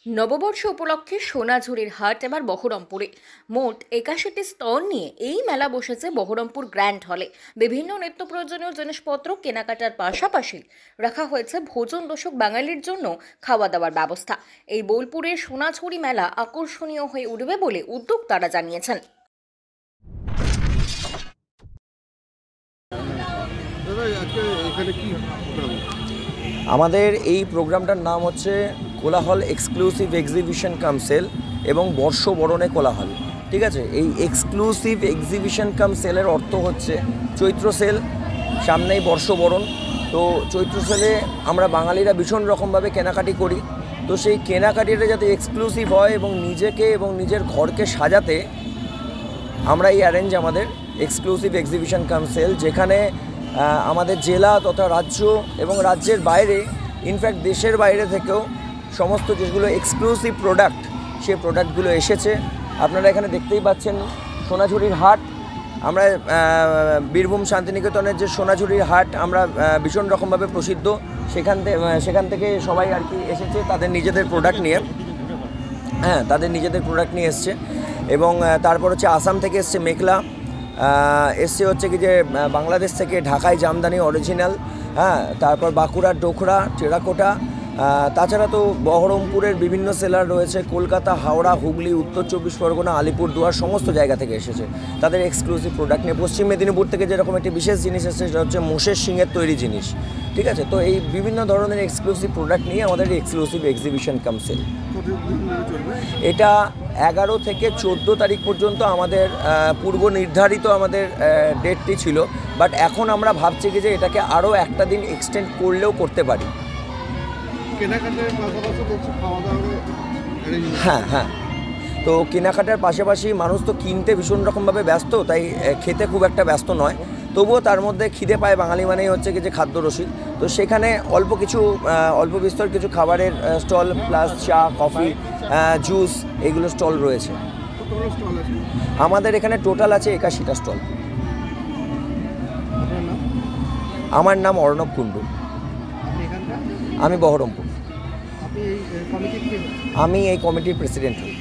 নববর্ষ উপলক্ষে সোনাঝুরির হাট এবার বহরমপুরে। মোট 81টি স্টল নিয়ে এই মেলা বসেছে বহরমপুর গ্র্যান্ড হলে। বিভিন্ন নিত্য প্রয়োজনীয় জিনিসপত্র কেনাকাটার পাশাপাশি রাখা হয়েছে ভোজন রসিক বাঙালির জন্য খাওয়া দাওয়ার ব্যবস্থা। এই বোলপুরের সোনাঝুরি মেলা আকর্ষণীয় হয়ে উঠবে বলে উদ্যোক্তারা জানিয়েছেন। আমাদের এই প্রোগ্রামটার নাম হচ্ছে কোলাহল এক্সক্লুসিভ এক্সিবিশন কাম সেল এবং বর্ষবরণে কোলাহল। ঠিক আছে, এই এক্সক্লুসিভ এক্সিবিশন কাম সেলের অর্থ হচ্ছে চৈত্র সেল, সামনেই বর্ষবরণ। তো চৈত্র সেলে আমরা বাঙালিরা ভীষণ রকমভাবে কেনাকাটি করি। তো সেই কেনাকাটিটা যাতে এক্সক্লুসিভ হয় এবং নিজেকে এবং নিজের ঘরকে সাজাতে আমরা এই অ্যারেঞ্জ আমাদের এক্সক্লুসিভ এক্সিবিশন কাম সেল, যেখানে আমাদের জেলা তথা রাজ্য এবং রাজ্যের বাইরে, ইনফ্যাক্ট দেশের বাইরে থেকেও সমস্ত যেগুলো এক্সক্লুসিভ প্রোডাক্ট, সেই প্রোডাক্টগুলো এসেছে। আপনারা এখানে দেখতেই পাচ্ছেন সোনাঝুরির হাট। আমরা বীরভূম শান্তিনিকেতনের যে সোনাঝুরির হাট, আমরা ভীষণ রকমভাবে প্রসিদ্ধ। সেখান থেকে সবাই আর কি এসেছে তাদের নিজেদের প্রোডাক্ট নিয়ে। তাদের নিজেদের প্রোডাক্ট নিয়ে এসছে। এবং তারপর হচ্ছে আসাম থেকে এসছে মেখলা, এসছে হচ্ছে কি যে বাংলাদেশ থেকে ঢাকায় জামদানি অরিজিনাল, তারপর বাঁকুড়ার ডোকরা, টেরাকোটা। তাছাড়া তো বহরমপুরের বিভিন্ন সেলার রয়েছে, কলকাতা, হাওড়া, হুগলি, উত্তর চব্বিশ পরগনা, আলিপুরদুয়ার সমস্ত জায়গা থেকে এসেছে তাদের এক্সক্লুসিভ প্রোডাক্ট নিয়ে। পশ্চিম মেদিনীপুর থেকে যেরকম একটি বিশেষ জিনিস এসেছে, সেটা হচ্ছে মোষের শিঙের তৈরি জিনিস। ঠিক আছে, তো এই বিভিন্ন ধরনের এক্সক্লুসিভ প্রোডাক্ট নিয়ে আমাদের এক্সক্লুসিভ এক্সিবিশন কাম সেল। এটা 11 থেকে 14 তারিখ পর্যন্ত আমাদের পূর্ব নির্ধারিত আমাদের ডেটটি ছিল, বাট এখন আমরা ভাবছি কি যে এটাকে আরও একটা দিন এক্সটেন্ড করলেও করতে পারি। হ্যাঁ, তো কেনাকাটার পাশাপাশি মানুষ তো কিনতে ভীষণ রকমভাবে ব্যস্ত, তাই খেতে খুব একটা ব্যস্ত নয়। তবুও তার মধ্যে খিদে পায় বাঙালি মানেই হচ্ছে কি যে খাদ্যরসিক। তো সেখানে অল্প বিস্তর কিছু খাবারের স্টল, প্লাস চা, কফি, জুস, এগুলো স্টল রয়েছে। আমাদের এখানে টোটাল আছে 81টা স্টল। আমার নাম অর্ণব কুণ্ডু, আমি বহরমপুর। আমি এই কমিটির প্রেসিডেন্ট হই।